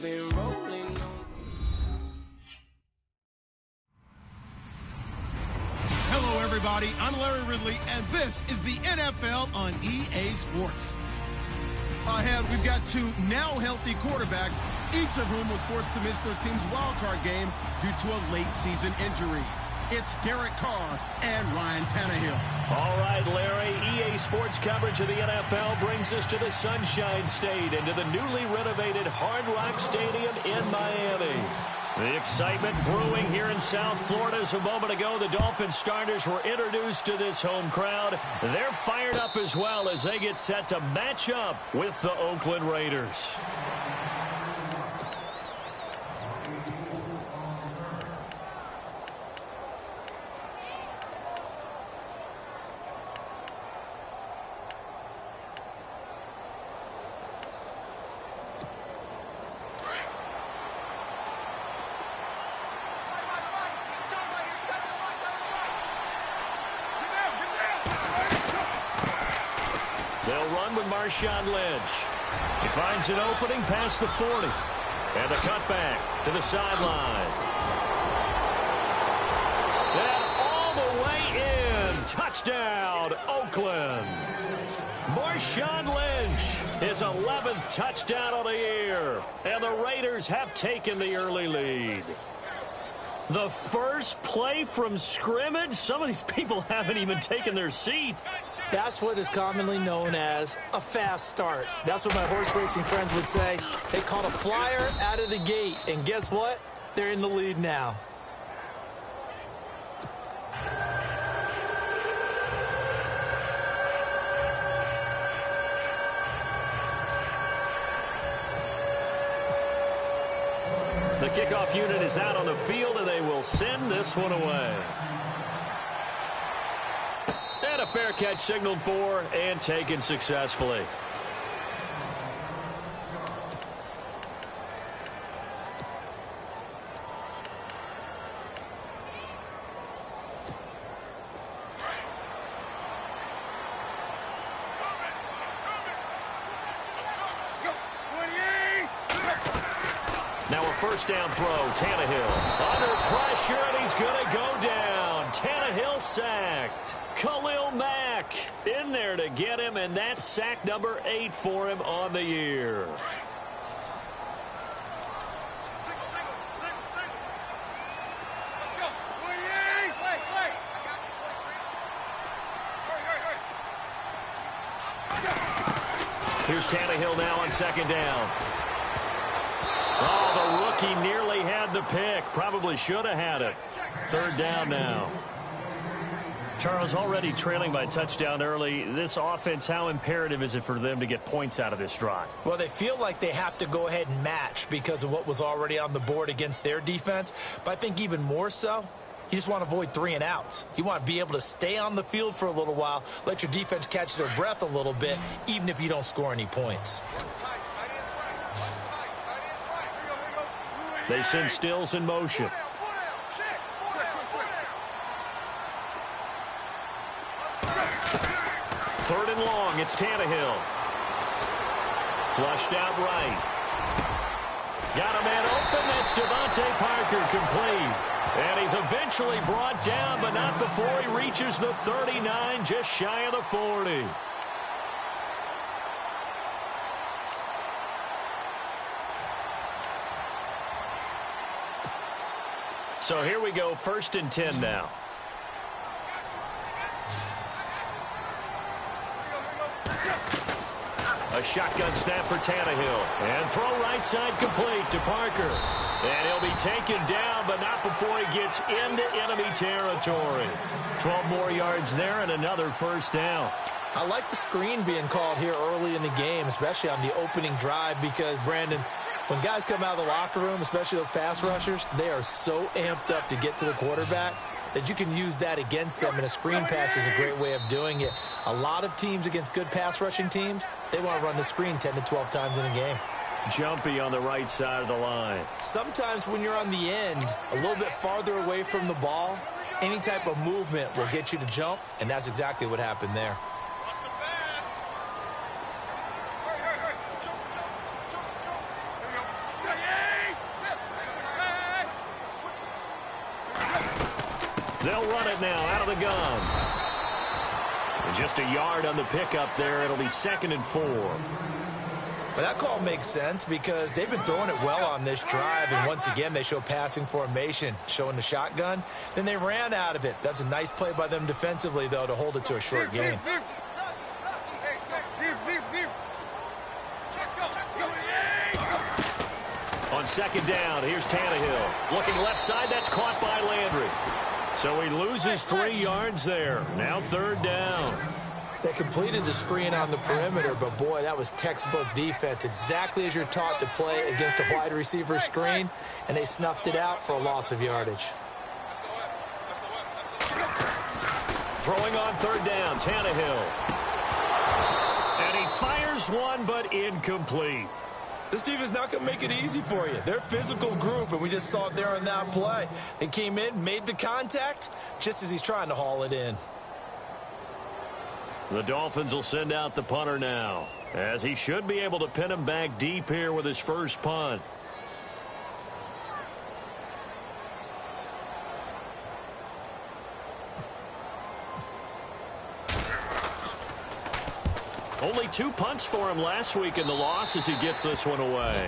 been rolling on. Hello, everybody. I'm Larry Ridley, and this is the NFL on EA Sports. Ahead, we've got two now healthy quarterbacks, each of whom was forced to miss their team's wildcard game due to a late-season injury. It's Derek Carr and Ryan Tannehill. All right, Larry, EA Sports coverage of the NFL brings us to the Sunshine State and to the newly renovated Hard Rock Stadium in Miami. The excitement brewing here in South Florida as a moment ago the Dolphins starters were introduced to this home crowd. They're fired up as well as they get set to match up with the Oakland Raiders. They'll run with Marshawn Lynch. He finds an opening past the 40. And a cutback to the sideline. And all the way in. Touchdown, Oakland. Marshawn Lynch, his 11th touchdown of the year. And the Raiders have taken the early lead. The first play from scrimmage? Some of these people haven't even taken their seat. That's what is commonly known as a fast start. That's what my horse racing friends would say. They caught a flyer out of the gate, and guess what? They're in the lead now. The kickoff unit is out on the field, and they will send this one away. And a fair catch signaled for and taken successfully. Now a first down throw, Tannehill. Under pressure, and he's going to go down. Tannehill sacked. Khalil Mack in there to get him, and that's sack number 8 for him on the year. Here's Tannehill now on second down. Oh, the rookie nearly had the pick. Probably should have had it. Third down now. Charles, already trailing by a touchdown early. This offense, how imperative is it for them to get points out of this drive? Well, they feel like they have to go ahead and match because of what was already on the board against their defense. But I think even more so, you just want to avoid 3 and outs. You want to be able to stay on the field for a little while, let your defense catch their breath a little bit, even if you don't score any points. They send Stills in motion. Third and long, it's Tannehill. Flushed out right. Got a man open, that's Devontae Parker, complete. And he's eventually brought down, but not before he reaches the 39, just shy of the 40. So here we go, 1st and 10 now. A shotgun snap for Tannehill. And throw right side complete to Parker. And he'll be taken down, but not before he gets into enemy territory. 12 more yards there and another first down. I like the screen being called here early in the game, especially on the opening drive, because, Brandon, when guys come out of the locker room, especially those pass rushers, they are so amped up to get to the quarterback that you can use that against them, and a screen pass is a great way of doing it. A lot of teams against good pass rushing teams, they want to run the screen 10 to 12 times in a game. Jumpy on the right side of the line. Sometimes when you're on the end, a little bit farther away from the ball, any type of movement will get you to jump, and that's exactly what happened there. They'll run it now out of the gun. And just a yard on the pickup there. It'll be 2nd and 4. Well, that call makes sense because they've been throwing it well on this drive, and once again they show passing formation, showing the shotgun. Then they ran out of it. That's a nice play by them defensively, though, to hold it to a short gain. On 2nd down, here's Tannehill. Looking left side, that's caught by Landry. So he loses 3 yards there. Now 3rd down. They completed the screen on the perimeter, but boy, that was textbook defense. Exactly as you're taught to play against a wide receiver screen, and they snuffed it out for a loss of yardage. Throwing on 3rd down, Tannehill. And he fires one, but incomplete. This team is not going to make it easy for you. They're a physical group, and we just saw it there on that play. They came in, made the contact, just as he's trying to haul it in. The Dolphins will send out the punter now, as he should be able to pin him back deep here with his first punt. Only 2 punts for him last week in the loss as he gets this one away.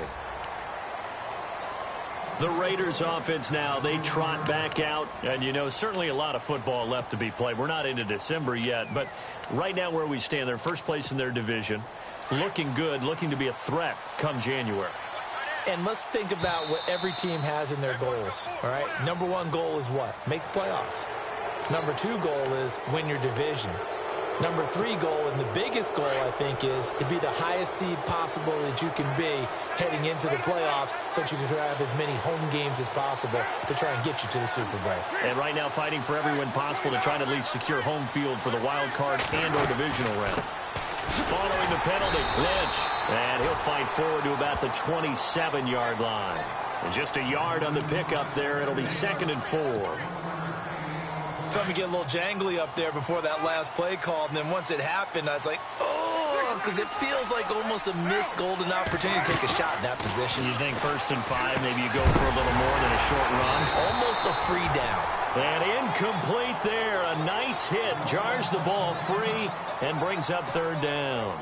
The Raiders offense now, they trot back out. And, you know, certainly a lot of football left to be played. We're not into December yet. But right now where we stand, they're first place in their division. Looking good, looking to be a threat come January. And let's think about what every team has in their goals. All right, number 1 goal is what? Make the playoffs. Number 2 goal is win your division. Number 3 goal, and the biggest goal, I think, is to be the highest seed possible that you can be heading into the playoffs so that you can have as many home games as possible to try and get you to the Super Bowl. And right now fighting for every win possible to try to at least secure home field for the wild card and or divisional round. Following the penalty, Lynch. And he'll fight forward to about the 27-yard line. And just a yard on the pickup there. It'll be 2nd and 4. Felt me get a little jangly up there before that last play called, and then once it happened, I was like, oh, because it feels like almost a missed golden opportunity to take a shot in that position. You think 1st and 5, maybe you go for a little more than a short run? Almost a free down. And incomplete there. A nice hit. Jars the ball free and brings up 3rd down.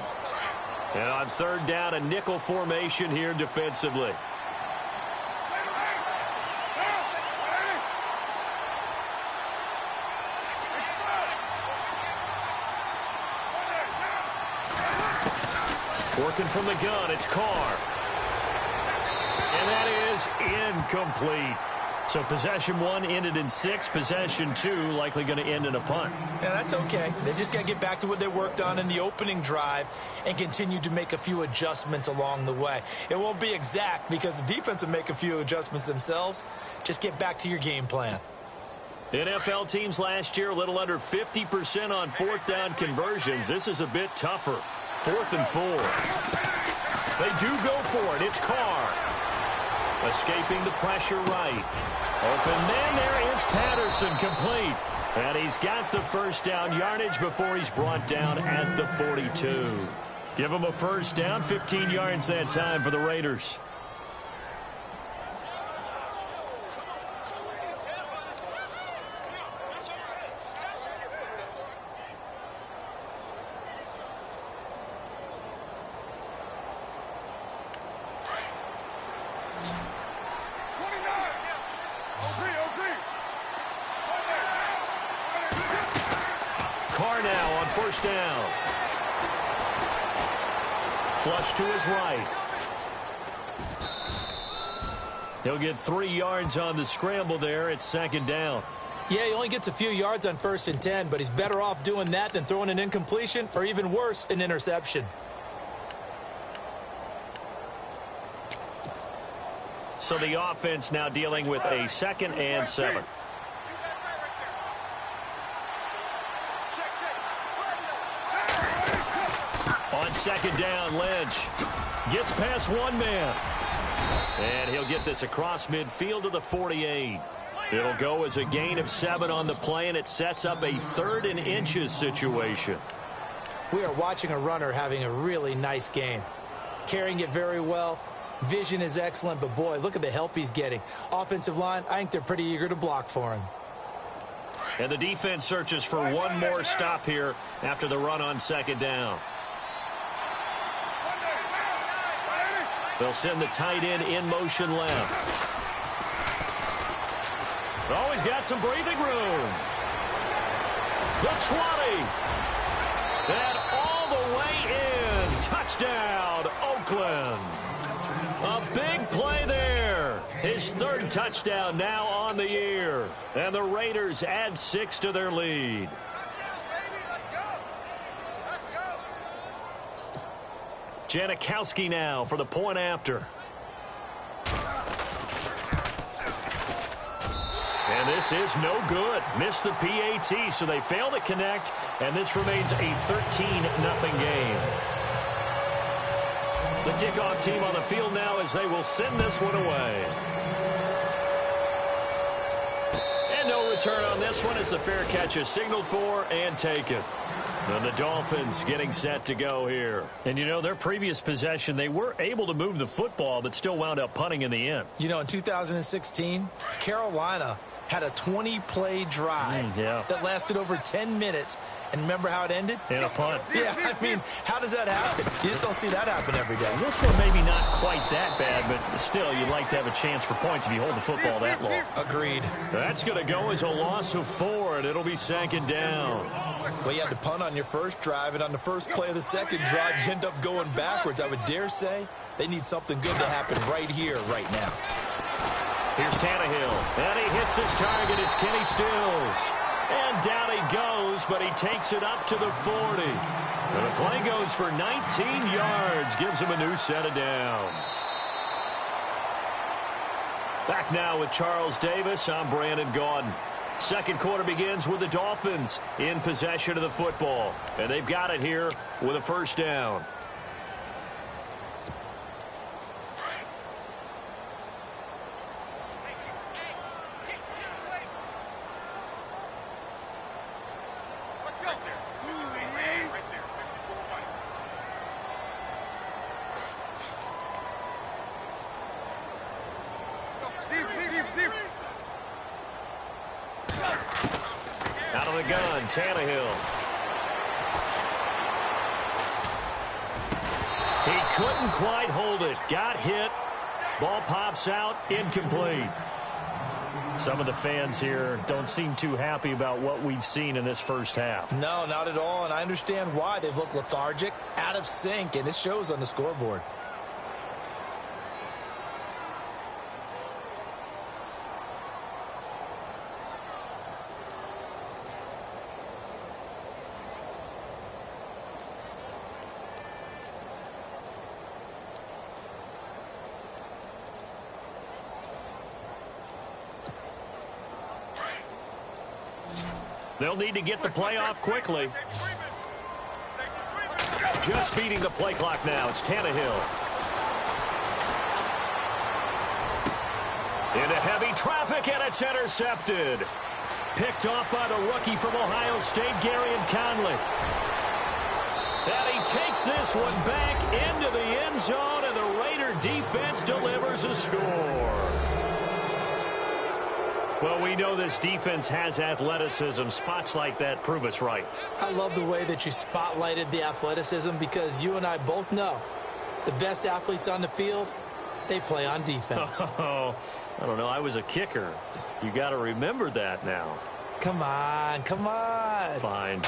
And on 3rd down, a nickel formation here defensively. Working from the gun, it's Carr. And that is incomplete. So possession 1 ended in 6. Possession 2 likely going to end in a punt. Yeah, that's okay. They just got to get back to what they worked on in the opening drive and continue to make a few adjustments along the way. It won't be exact because the defense will make a few adjustments themselves. Just get back to your game plan. NFL teams last year a little under 50% on 4th down conversions. This is a bit tougher. 4th and 4. They do go for it. It's Carr. Escaping the pressure right. Open man, there is Patterson, complete. And he's got the 1st down yardage before he's brought down at the 42. Give him a 1st down, 15 yards that time for the Raiders. Carr now on 1st down. Flush to his right. He'll get 3 yards on the scramble there. It's 2nd down. Yeah, he only gets a few yards on 1st and 10, but he's better off doing that than throwing an incompletion or even worse, an interception. So the offense now dealing with a 2nd and 7. On 2nd down, Lynch gets past one man. And he'll get this across midfield to the 48. It'll go as a gain of 7 on the play, and it sets up a 3rd and inches situation. We are watching a runner having a really nice game. Carrying it very well. Vision is excellent, but boy, look at the help he's getting. Offensive line, I think they're pretty eager to block for him. And the defense searches for one more stop here after the run on second down. They'll send the tight end in motion left. Oh, he's got some breathing room. The 20. And all the way in. Touchdown, Oakland. A big play there. His third touchdown now on the year. And the Raiders add 6 to their lead. Janikowski now for the point after. And this is no good. Missed the PAT, so they fail to connect, and this remains a 13-0 game. The kickoff team on the field now as they will send this one away. And no return on this one as the fair catch is signaled for and taken. And the Dolphins getting set to go here. And, you know, their previous possession, they were able to move the football, but still wound up punting in the end. You know, in 2016, Carolina had a 20-play drive that lasted over 10 minutes. And remember how it ended? In a punt. Yeah, I mean, how does that happen? You just don't see that happen every day. This one maybe not quite that bad, but still, you'd like to have a chance for points if you hold the football that long. Agreed. That's going to go as a loss of 4, and it'll be second down. Well, you had to punt on your first drive, and on the first play of the second drive, you end up going backwards. I would dare say they need something good to happen right here, right now. Here's Tannehill, and he hits his target. It's Kenny Stills. And down he goes, but he takes it up to the 40. And the play goes for 19 yards, gives him a new set of downs. Back now with Charles Davis. I'm Brandon Gaudin. Second quarter begins with the Dolphins in possession of the football. And they've got it here with a first down. Out of the gun, Tannehill. He couldn't quite hold it. Got hit. Ball pops out. Incomplete. Some of the fans here don't seem too happy about what we've seen in this first half. No, not at all, and I understand why. They've looked lethargic, out of sync, and it shows on the scoreboard. They'll need to get the play off quickly. Just beating the play clock now. It's Tannehill. Into heavy traffic, and it's intercepted. Picked off by the rookie from Ohio State, Garyon Conley. And he takes this one back into the end zone, and the Raider defense delivers a score. Well, we know this defense has athleticism. Spots like that prove us right. I love the way that you spotlighted the athleticism because you and I both know the best athletes on the field, they play on defense. Oh, I don't know. I was a kicker. You got to remember that now. Come on, come on. Fine.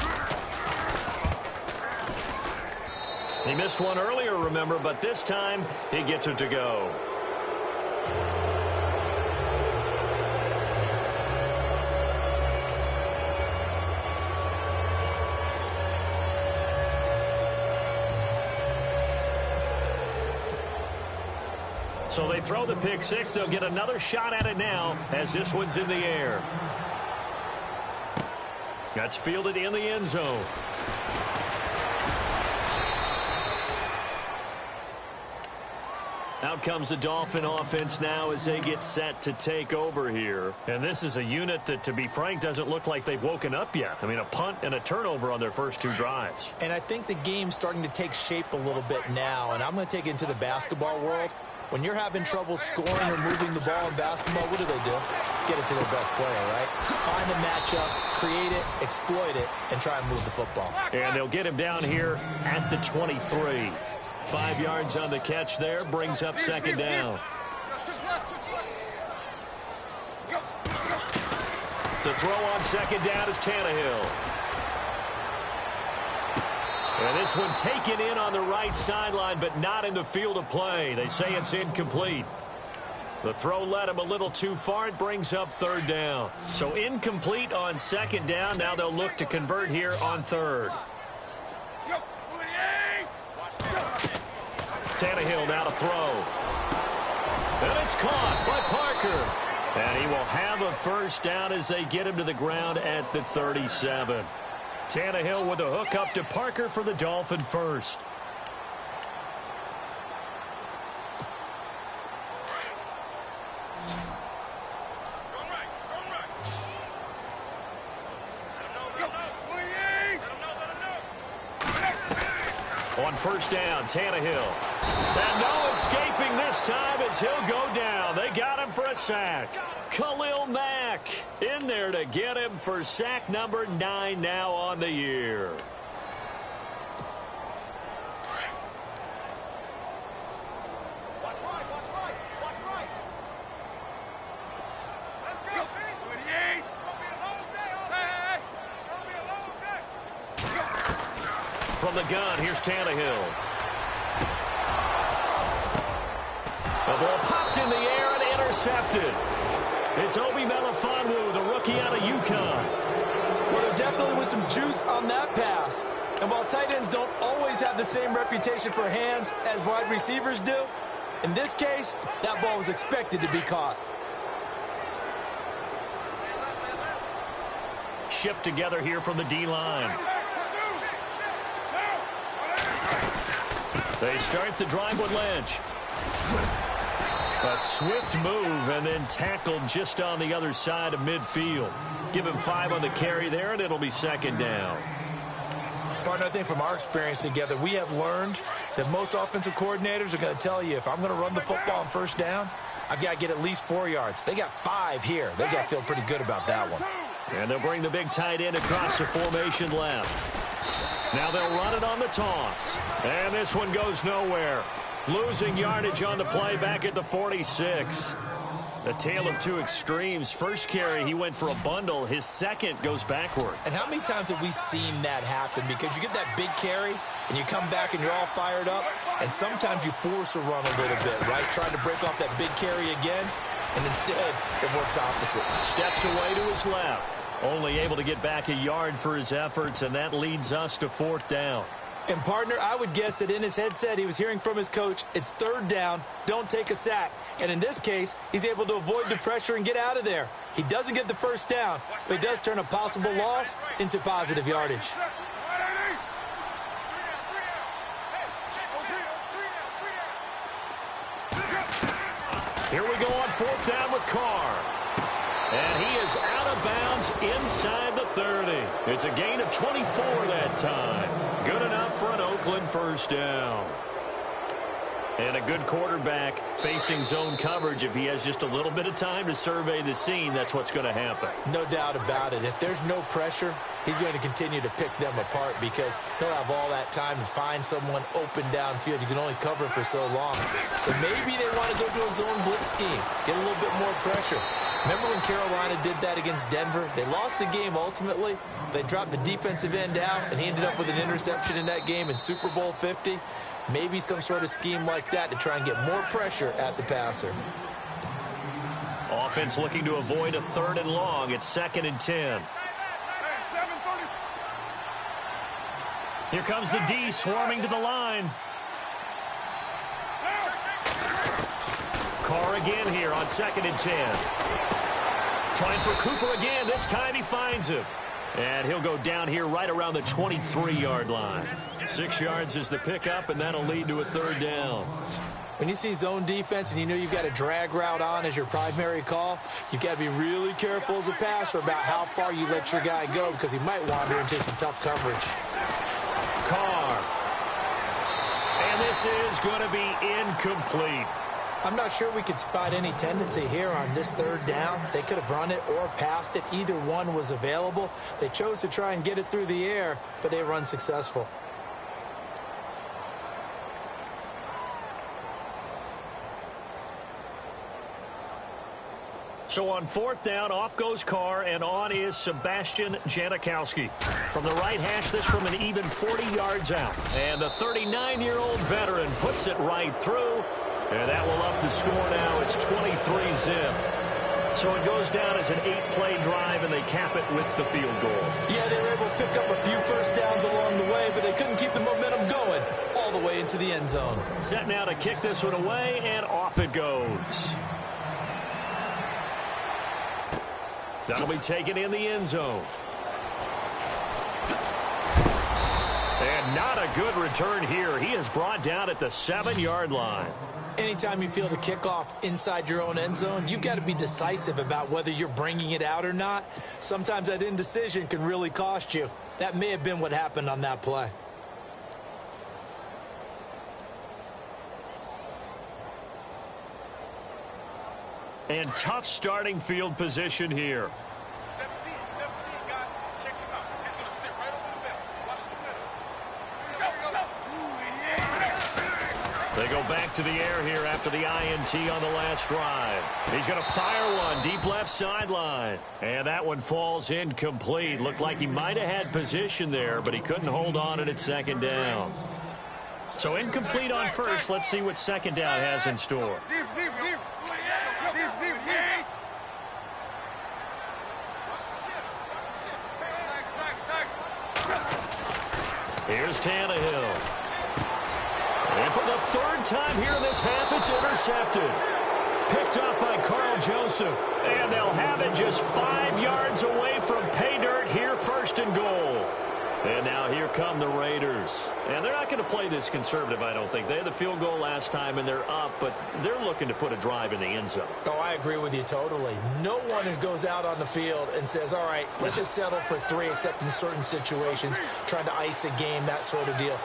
He missed one earlier, remember, but this time he gets it to go. So they throw the pick six. They'll get another shot at it now as this one's in the air. That's fielded in the end zone. Out comes the Dolphin offense now as they get set to take over here. And this is a unit that, to be frank, doesn't look like they've woken up yet. I mean, a punt and a turnover on their first 2 drives. And I think the game's starting to take shape a little bit now. And I'm going to take it into the basketball world. When you're having trouble scoring or moving the ball in basketball, what do? Get it to their best player, right? Find a matchup, create it, exploit it, and try and move the football. And they'll get him down here at the 23. 5 yards on the catch there, brings up second down. To throw on second down is Tannehill. And this one taken in on the right sideline, but not in the field of play. They say it's incomplete. The throw led him a little too far. It brings up third down. So incomplete on second down. Now they'll look to convert here on third. Tannehill now to throw. And it's caught by Parker. And he will have a first down as they get him to the ground at the 37. Tannehill with a hook up to Parker for the Dolphin first. On first down, Tannehill. And no escaping this time as he'll go down. They got him for a sack. Khalil Mack in there to get him for sack number 9 now on the year. From the gun, here's Tannehill. The ball popped in the air and intercepted. It's Obi Melifonwu, the rookie out of UConn. Well, there definitely was some juice on that pass. And while tight ends don't always have the same reputation for hands as wide receivers do, in this case, that ball was expected to be caught. Shift together here from the D-line. They start the drive with Lynch. A swift move and then tackled just on the other side of midfield. Give him 5 on the carry there, and it'll be second down. Partner, I think from our experience together, we have learned that most offensive coordinators are going to tell you, if I'm going to run the football on first down, I've got to get at least 4 yards. They got 5 here. They got to feel pretty good about that one. And they'll bring the big tight end across the formation left. Now they'll run it on the toss. And this one goes nowhere. Losing yardage on the play back at the 46. A tale of two extremes. First carry, he went for a bundle. His second goes backward. And how many times have we seen that happen? Because you get that big carry, and you come back, and you're all fired up, and sometimes you force a run a little bit, right? Trying to break off that big carry again, and instead, it works opposite. Steps away to his left. Only able to get back a yard for his efforts, and that leads us to fourth down. And, partner, I would guess that in his headset he was hearing from his coach, it's third down, don't take a sack. And in this case, he's able to avoid the pressure and get out of there. He doesn't get the first down, but he does turn a possible loss into positive yardage. Here we go on fourth down with Carr. And he is out of bounds inside the 30. It's a gain of 24 that time. Good enough for an Oakland first down. And a good quarterback facing zone coverage. If he has just a little bit of time to survey the scene, that's what's going to happen. No doubt about it. If there's no pressure, he's going to continue to pick them apart because he'll have all that time to find someone open downfield. You can only cover for so long. So maybe they want to go to a zone blitz scheme, get a little bit more pressure. Remember when Carolina did that against Denver? They lost the game ultimately. They dropped the defensive end out, and he ended up with an interception in that game in Super Bowl 50. Maybe some sort of scheme like that to try and get more pressure at the passer. Offense looking to avoid a third and long. It's 2nd and 10. Here comes the D swarming to the line. Carr again here on 2nd and 10. Trying for Cooper again. This time he finds him. And he'll go down here right around the 23-yard line. 6 yards is the pickup, and that'll lead to a third down. When you see zone defense and you know you've got a drag route on as your primary call, you've got to be really careful as a passer about how far you let your guy go because he might wander into some tough coverage. Carr. And this is going to be incomplete. I'm not sure we could spot any tendency here on this third down. They could have run it or passed it. Either one was available. They chose to try and get it through the air, but they were unsuccessful. So on fourth down, off goes Carr, and on is Sebastian Janikowski. From the right hash, this from an even 40 yards out. And the 39-year-old veteran puts it right through. And that will up the score now. It's 23-zip. So it goes down as an 8-play drive, and they cap it with the field goal. Yeah, they were able to pick up a few first downs along the way, but they couldn't keep the momentum going all the way into the end zone. Set now to kick this one away, and off it goes. That'll be taken in the end zone. And not a good return here. He is brought down at the 7-yard line. Anytime you field a kickoff inside your own end zone, you've got to be decisive about whether you're bringing it out or not. Sometimes that indecision can really cost you. That may have been what happened on that play. And tough starting field position here. 17, got check him out. He's going to sit right over the middle. Watch the middle. They go back to the air here after the INT on the last drive. He's going to fire one deep left sideline. And that one falls incomplete. Looked like he might have had position there, but he couldn't hold on it at second down. So incomplete on first. Let's see what second down has in store. Here's Tannehill. And for the third time here in this half, it's intercepted. Picked up by Carl Joseph. And they'll have it just 5 yards away from pay dirt here, first and goal. And now here come the Raiders. And they're not going to play this conservative, I don't think. They had the field goal last time, and they're up, but they're looking to put a drive in the end zone. Oh, I agree with you totally. No one goes out on the field and says, all right, let's just settle for 3, except in certain situations, trying to ice a game, that sort of deal.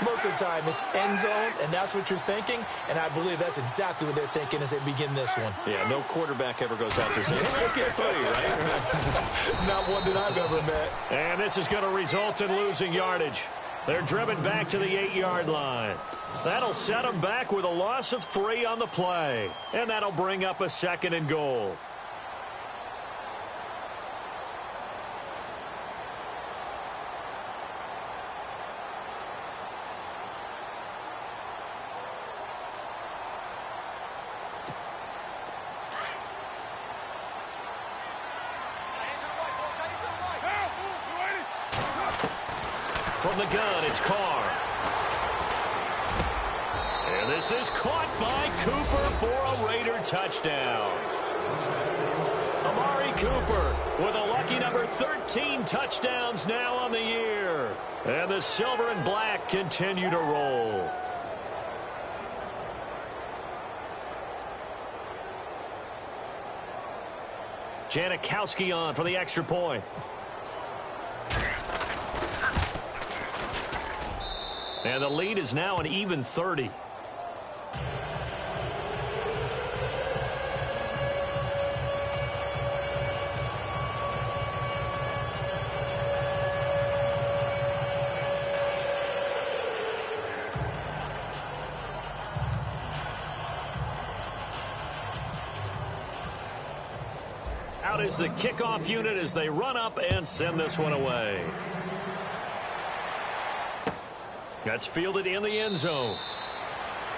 Most of the time, it's end zone, and that's what you're thinking, and I believe that's exactly what they're thinking as they begin this one. Yeah, no quarterback ever goes out there saying, hey, let's get 3, right? Not one that I've ever met. And this is going to result in losing yardage. They're driven back to the 8-yard line. That'll set them back with a loss of 3 on the play, and that'll bring up a second and goal. From the gun, it's Carr. And this is caught by Cooper for a Raider touchdown. Amari Cooper with a lucky number 13 touchdowns now on the year. And the silver and black continue to roll. Janikowski on for the extra point. And the lead is now an even 30. Out is the kickoff unit as they run up and send this one away. That's fielded in the end zone.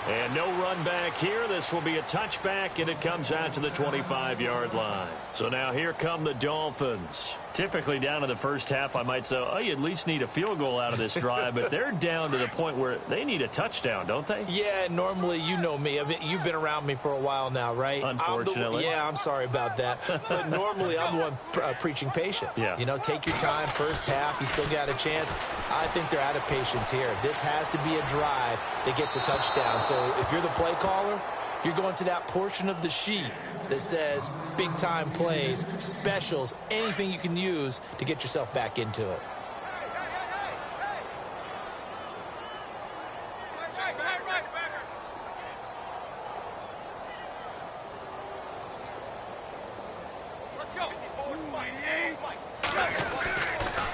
And no run back here. This will be a touchback, and it comes out to the 25-yard line. So now here come the Dolphins. Typically down in the first half, I might say, oh, you at least need a field goal out of this drive, but they're down to the point where they need a touchdown, don't they? Yeah, normally, you know me. I mean, you've been around me for a while now, right? Unfortunately. I'm sorry about that. But normally, I'm the one preaching patience. Yeah. You know, take your time, first half, you still got a chance. I think they're out of patience here. This has to be a drive that gets a touchdown. So if you're the play caller, you're going to that portion of the sheet that says big-time plays, specials, anything you can use to get yourself back into it.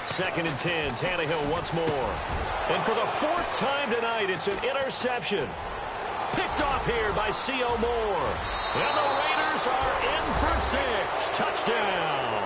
Second and 10, Tannehill once more. And for the fourth time tonight, it's an interception. Picked off here by C.O. Moore. And the Raiders are in for 6. Touchdown.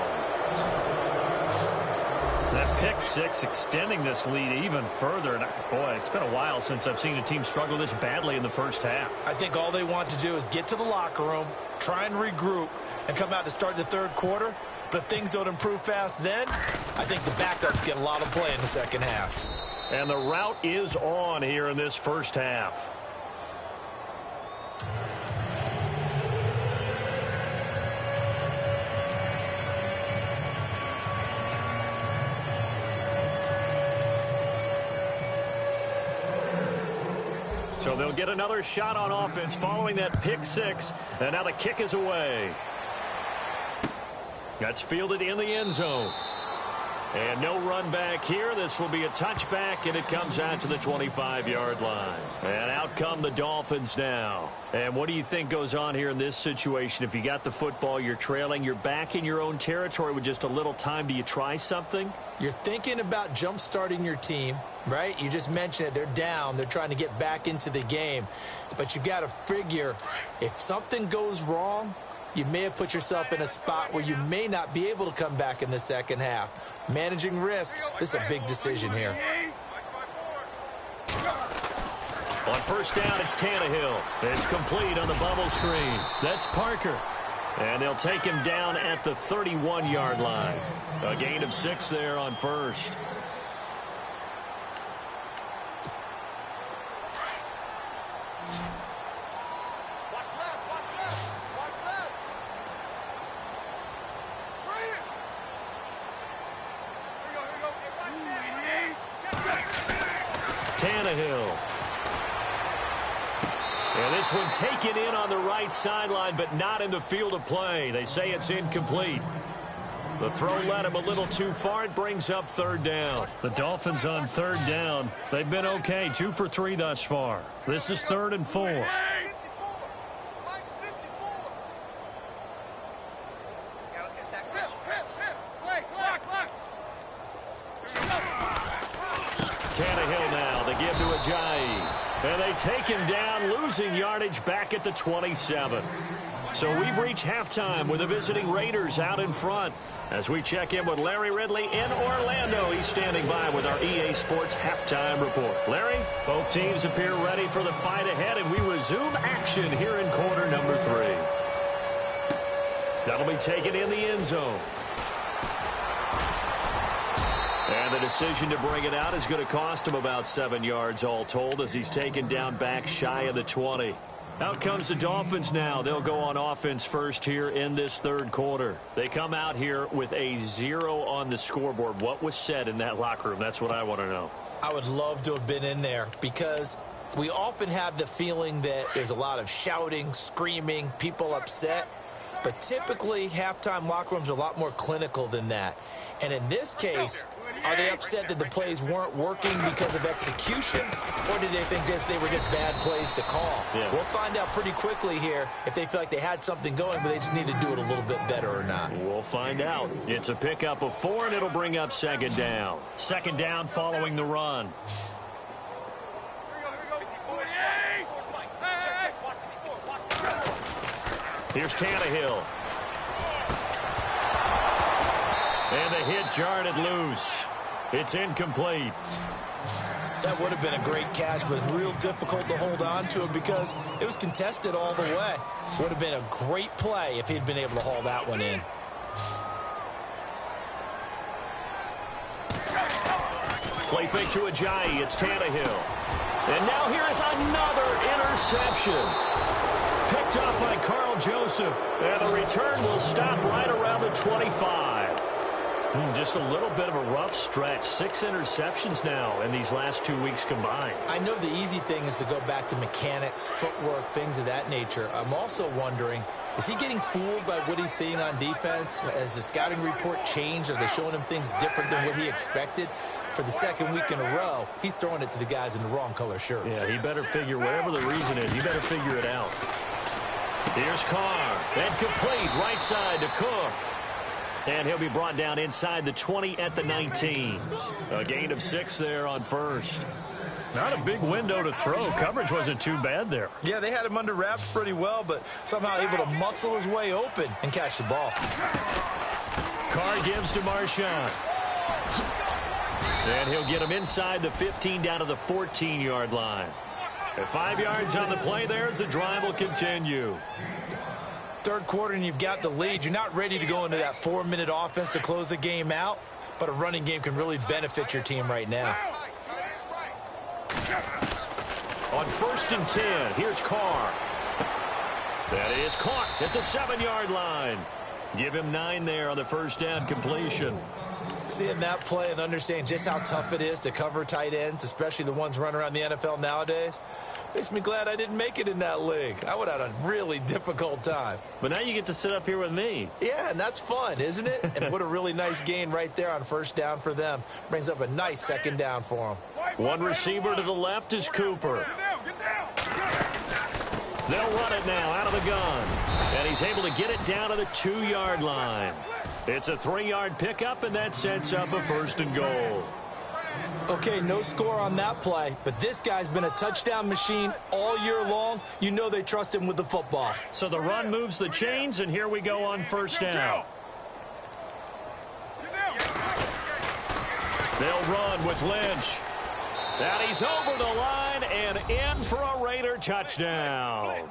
That pick 6 extending this lead even further. And boy, it's been a while since I've seen a team struggle this badly in the first half. I think all they want to do is get to the locker room, try and regroup, and come out to start the third quarter. But if things don't improve fast then, I think the backups get a lot of play in the second half. And the route is on here in this first half. So they'll get another shot on offense following that pick 6. And now the kick is away. That's fielded in the end zone. And no run back here. This will be a touchback, and it comes out to the 25-yard line. And out come the Dolphins now. And what do you think goes on here in this situation? If you got the football, you're trailing, you're back in your own territory with just a little time. Do you try something? You're thinking about jump-starting your team, right? You just mentioned it. They're down. They're trying to get back into the game. But you got to figure if something goes wrong, you may have put yourself in a spot where you may not be able to come back in the second half. Managing risk, this is a big decision here. On first down, it's Tannehill. It's complete on the bubble screen. That's Parker. And they'll take him down at the 31-yard line. A gain of 6 there on first. Tannehill. And this one taken in on the right sideline, but not in the field of play. They say it's incomplete. The throw led him a little too far. It brings up third down. The Dolphins on third down. They've been okay, 2 for 3 thus far. This is 3rd and 4. Tannehill now, they give to Ajayi. And they take him down, losing yardage back at the 27. So we've reached halftime with the visiting Raiders out in front. As we check in with Larry Ridley in Orlando, he's standing by with our EA Sports Halftime Report. Larry, both teams appear ready for the fight ahead, and we resume action here in quarter number 3. That'll be taken in the end zone. And the decision to bring it out is going to cost him about 7 yards all told as he's taken down back shy of the 20. Out comes the Dolphins now. They'll go on offense first here in this third quarter. They come out here with a 0 on the scoreboard. What was said in that locker room? That's what I want to know. I would love to have been in there because we often have the feeling that there's a lot of shouting, screaming, people upset. But typically, halftime locker rooms are a lot more clinical than that. And in this case, are they upset that the plays weren't working because of execution, or did they think they were just bad plays to call? Yeah. We'll find out pretty quickly here if they feel like they had something going, but they just need to do it a little bit better or not. We'll find out. It's a pickup of 4, and it'll bring up second down. Second down following the run. Here's Tannehill. And the hit jarred it loose. It's incomplete. That would have been a great catch, but it's real difficult to hold on to it because it was contested all the way. Would have been a great play if he'd been able to haul that one in. Play fake to Ajayi. It's Tannehill. And now here is another interception. Picked up by Carl Joseph. And the return will stop right around the 25. Just a little bit of a rough stretch. 6 interceptions now in these last 2 weeks combined. I know the easy thing is to go back to mechanics, footwork, things of that nature. I'm also wondering, is he getting fooled by what he's seeing on defense? Has the scouting report changed? Are they showing him things different than what he expected? For the second week in a row, he's throwing it to the guys in the wrong color shirts. Yeah, he better figure, whatever the reason is, he better figure it out. Here's Carr. And complete right side to Cook. And he'll be brought down inside the 20 at the 19. A gain of 6 there on first. Not a big window to throw. Coverage wasn't too bad there. Yeah, they had him under wraps pretty well, but somehow able to muscle his way open and catch the ball. Carr gives to Marshawn. And he'll get him inside the 15 down to the 14-yard line. At 5 yards on the play there as the drive will continue. Third quarter and you've got the lead. You're not ready to go into that 4-minute offense to close the game out, but a running game can really benefit your team right now. On 1st and 10, here's Carr. That is caught at the 7-yard line. Give him 9 there on the first down completion. Seeing that play and understand just how tough it is to cover tight ends, especially the ones running around the NFL nowadays, makes me glad I didn't make it in that league. I would have had a really difficult time. But now you get to sit up here with me. Yeah, and that's fun, isn't it? And put a really nice gain right there on first down for them. Brings up a nice second down for them. One receiver to the left is Cooper. They'll run it now out of the gun. And he's able to get it down to the 2-yard line. It's a 3-yard pickup, and that sets up a 1st and goal. Okay, no score on that play, but this guy's been a touchdown machine all year long. You know they trust him with the football. So the run moves the chains, and here we go on first down. They'll run with Lynch. And he's over the line and in for a Raider touchdown.